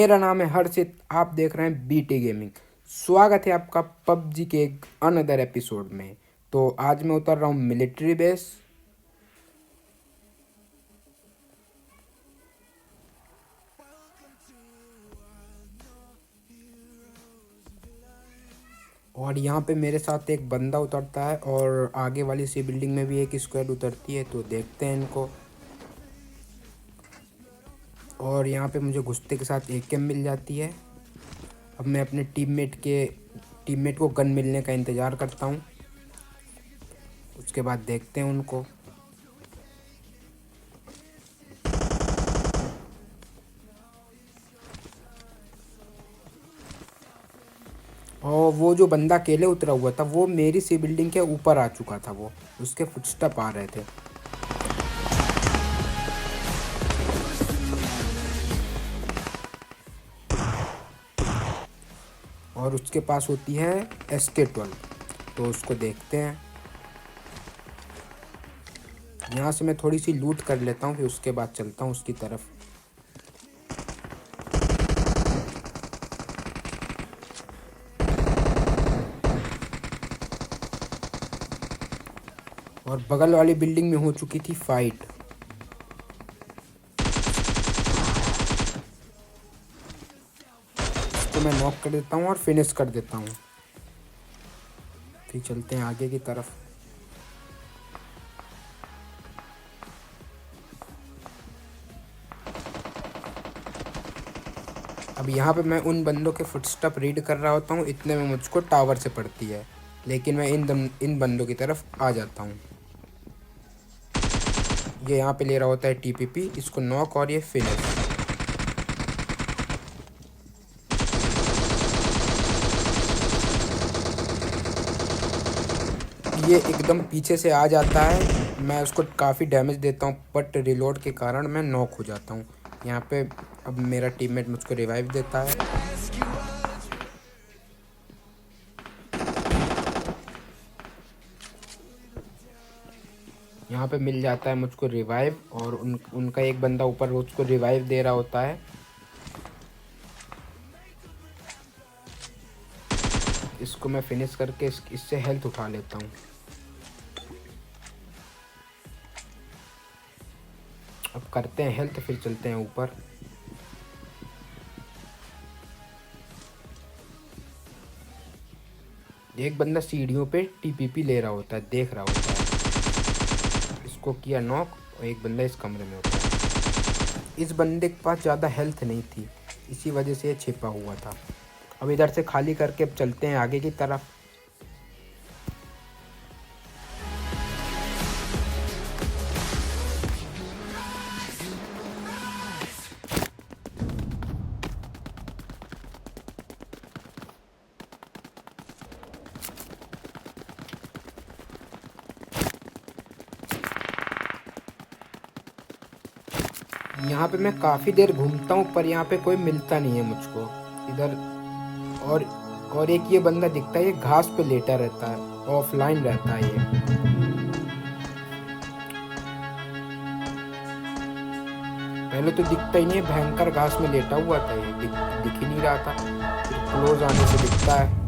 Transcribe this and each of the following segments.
मेरा नाम है हर्षित। आप देख रहे हैं बीटी गेमिंग। स्वागत है आपका पबजी के एक अनदर एपिसोड में। तो आज मैं उतर रहा हूँ मिलिट्री बेस। और यहाँ पे मेरे साथ एक बंदा उतरता है और आगे वाली सी बिल्डिंग में भी एक स्क्वाड उतरती है। तो देखते हैं इनको। और यहाँ पे मुझे घुसते के साथ एक एम मिल जाती है। अब मैं अपने टीममेट को गन मिलने का इंतज़ार करता हूँ। उसके बाद देखते हैं उनको। और वो जो बंदा अकेले उतरा हुआ था वो मेरी सी बिल्डिंग के ऊपर आ चुका था। वो उसके फुटस्टेप आ रहे थे। और उसके पास होती है SK-12। तो उसको देखते हैं। यहाँ से मैं थोड़ी सी लूट कर लेता हूँ, फिर उसके बाद चलता हूँ उसकी तरफ। और बगल वाली बिल्डिंग में हो चुकी थी फाइट। इसको मैं नॉक कर देता हूँ और फिनिश कर देता हूँ। फिर चलते हैं आगे की तरफ। अब यहाँ पे मैं उन बंदों के फुटस्टेप रीड कर रहा होता हूँ, इतने में मुझको टावर से पड़ती है। लेकिन मैं इन बंदों की तरफ आ जाता हूँ। ये यहाँ पे ले रहा होता है TPP, इसको नॉक और ये फिनिश। ये एकदम पीछे से आ जाता है। मैं उसको काफ़ी डैमेज देता हूँ, बट रिलोड के कारण मैं नॉक हो जाता हूँ। यहाँ पे अब मेरा टीममेट मुझको रिवाइव देता है। यहाँ पे मिल जाता है मुझको रिवाइव। और उनका एक बंदा ऊपर उसको रिवाइव दे रहा होता है। इसको मैं फिनिश करके इससे हेल्थ उठा लेता हूँ। अब करते हैं हेल्थ, फिर चलते हैं ऊपर। एक बंदा सीढ़ियों पे TPP ले रहा होता है, देख रहा होता है। इसको किया नॉक। और एक बंदा इस कमरे में होता है। इस बंदे के पास ज़्यादा हेल्थ नहीं थी, इसी वजह से ये छिपा हुआ था। अब इधर से खाली करके अब चलते हैं आगे की तरफ। यहाँ पे मैं काफ़ी देर घूमता हूँ, पर यहाँ पे कोई मिलता नहीं है मुझको इधर। और एक ये बंदा दिखता है, ये घास पे लेटा रहता है, ऑफलाइन रहता है ये। पहले तो दिखता ही नहीं है, भयंकर घास में लेटा हुआ था ये, दिख ही नहीं रहा था। फिर क्लोज आने से दिखता है।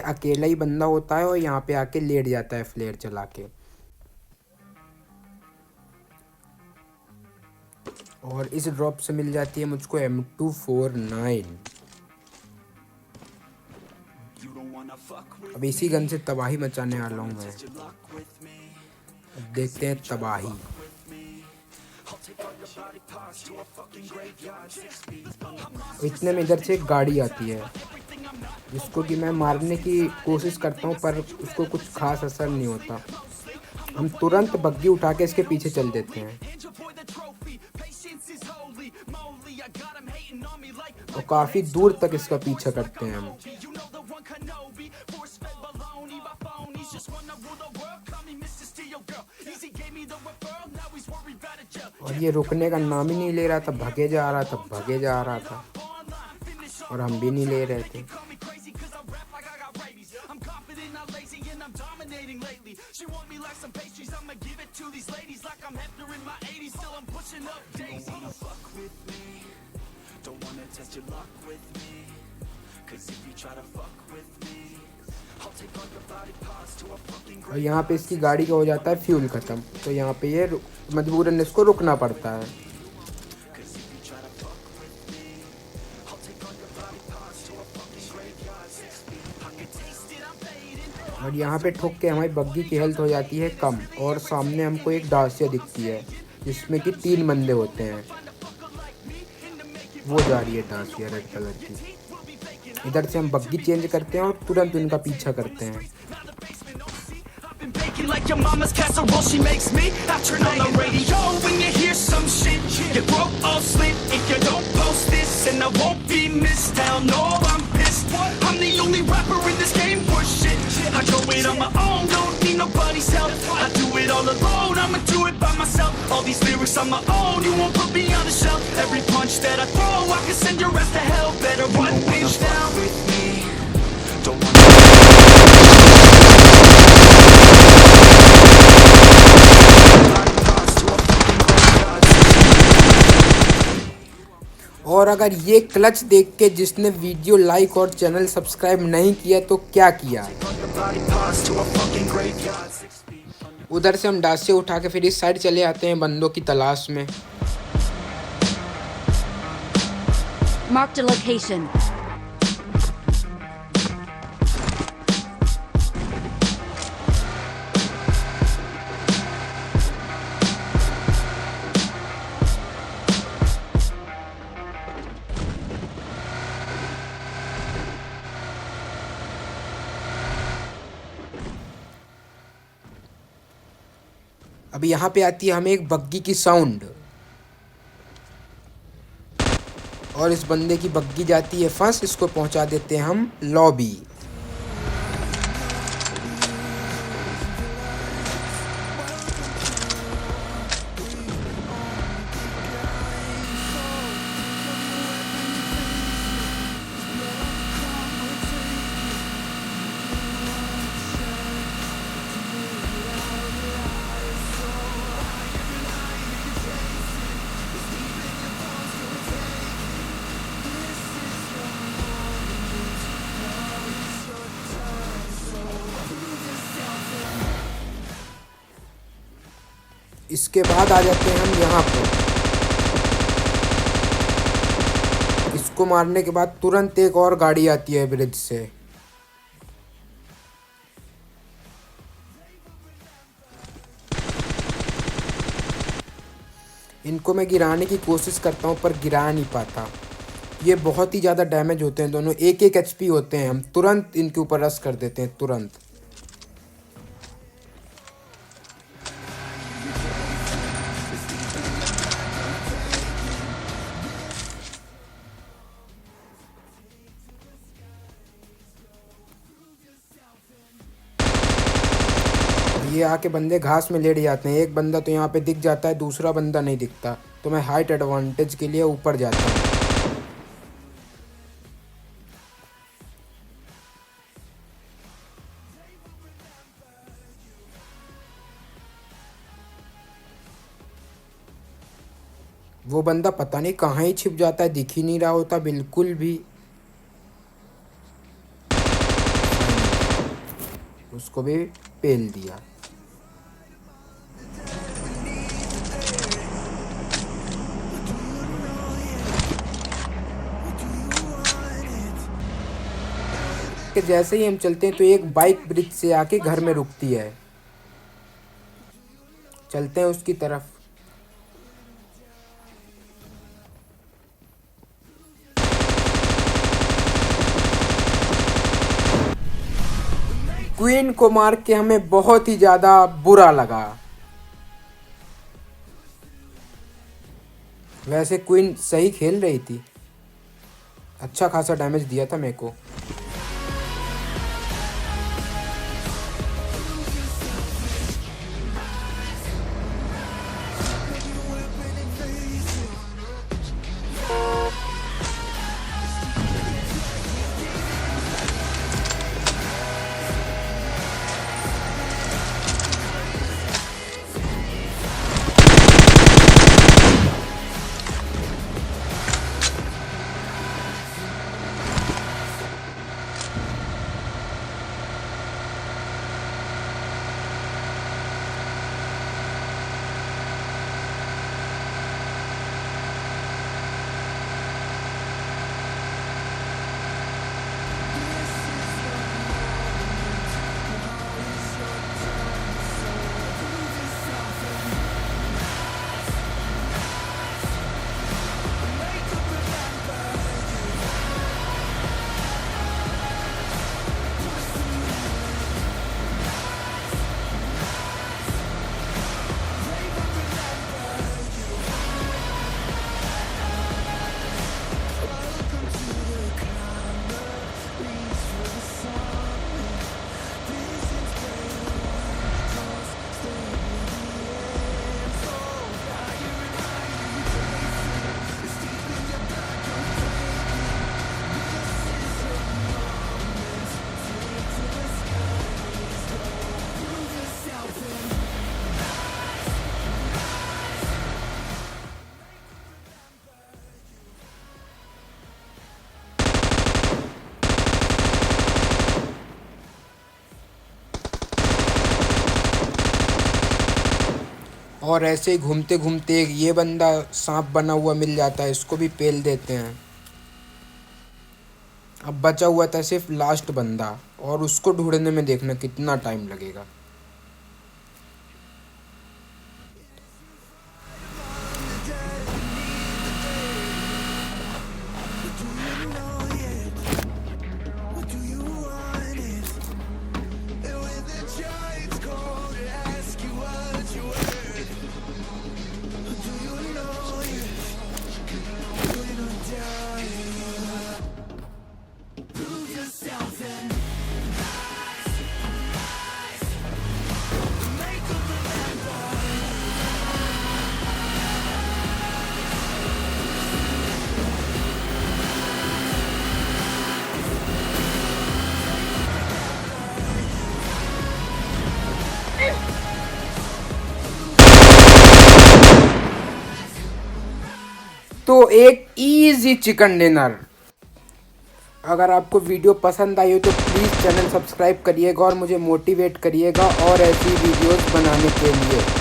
अकेला ही बंदा होता है और यहाँ पे आके लेट जाता है फ्लेयर चला के। और इस ड्रॉप से मिल जाती है मुझको M249। अब इसी गन से तबाही मचाने वाला हूँ मैं। अब देखते हैं तबाही। इतने में इधर से एक गाड़ी आती है जिसको कि मैं मारने की कोशिश करता हूँ, पर उसको कुछ खास असर नहीं होता। हम तुरंत बग्गी उठा के इसके पीछे चल देते हैं और काफ़ी दूर तक इसका पीछा करते हैं हम। और ये रुकने का नाम ही नहीं ले रहा था, भगे जा रहा था और हम भी नहीं ले रहे थे। और यहाँ पे इसकी गाड़ी का हो जाता है फ्यूल ख़त्म, तो यहाँ पे ये मजबूरन इसको रुकना पड़ता है। और यहाँ पे ठोक के हमारी बग्गी की हेल्थ हो जाती है कम और सामने हमको एक डासिया दिखती है जिसमें कि 3 बंदे होते हैं। वो जा रही है डासिया रेड कलर की। इधर से हम बग्गी चेंज करते हैं और तुरंत उनका पीछा करते हैं। Like your mama's casserole, she makes me. I turn on the radio when you hear some shit. Your throat all slit if you don't post this, and I won't be missed. Hell no, I'm pissed. I'm the only rapper in this game for shit. I go it on my own, don't need nobody's help. I do it all alone, I'ma do it by myself. All these lyrics on my own, you won't put me on the shelf. Every punch that I throw, I can send your ass to hell. Better run, bitch, down with me. Don't wanna और अगर ये clutch देख के जिसने video like और channel subscribe नहीं किया तो क्या किया। उधर से हम डासे उठा के फिर इस साइड चले आते हैं बंदों की तलाश में। Marked a location. अब यहाँ पे आती है हमें एक बग्गी की साउंड और इस बंदे की बग्गी जाती है फंस। इसको पहुँचा देते हैं हम लॉबी। इसके बाद आ जाते हैं हम यहाँ पर। इसको मारने के बाद तुरंत एक और गाड़ी आती है ब्रिज से। इनको मैं गिराने की कोशिश करता हूँ पर गिरा नहीं पाता। ये बहुत ही ज़्यादा डैमेज होते हैं दोनों, 1-1 HP होते हैं। हम तुरंत इनके ऊपर रश कर देते हैं तुरंत। ये आके बंदे घास में लेट जाते हैं। एक बंदा तो यहाँ पे दिख जाता है, दूसरा बंदा नहीं दिखता, तो मैं हाइट एडवांटेज के लिए ऊपर जाता हूँ। वो बंदा पता नहीं कहाँ ही छिप जाता है, दिख ही नहीं रहा होता बिल्कुल भी। उसको भी पेल दिया। कि जैसे ही हम चलते हैं तो एक बाइक ब्रिज से आके घर में रुकती है। चलते हैं उसकी तरफ। क्वीन को मार के हमें बहुत ही ज्यादा बुरा लगा। वैसे क्वीन सही खेल रही थी, अच्छा खासा डैमेज दिया था मेरे को। और ऐसे ही घूमते घूमते ये बंदा सांप बना हुआ मिल जाता है, इसको भी पेल देते हैं। अब बचा हुआ था सिर्फ लास्ट बंदा, और उसको ढूंढने में देखना कितना टाइम लगेगा। तो एक इजी चिकन डिनर। अगर आपको वीडियो पसंद आई हो तो प्लीज़ चैनल सब्सक्राइब करिएगा और मुझे मोटिवेट करिएगा और ऐसी वीडियोस बनाने के लिए।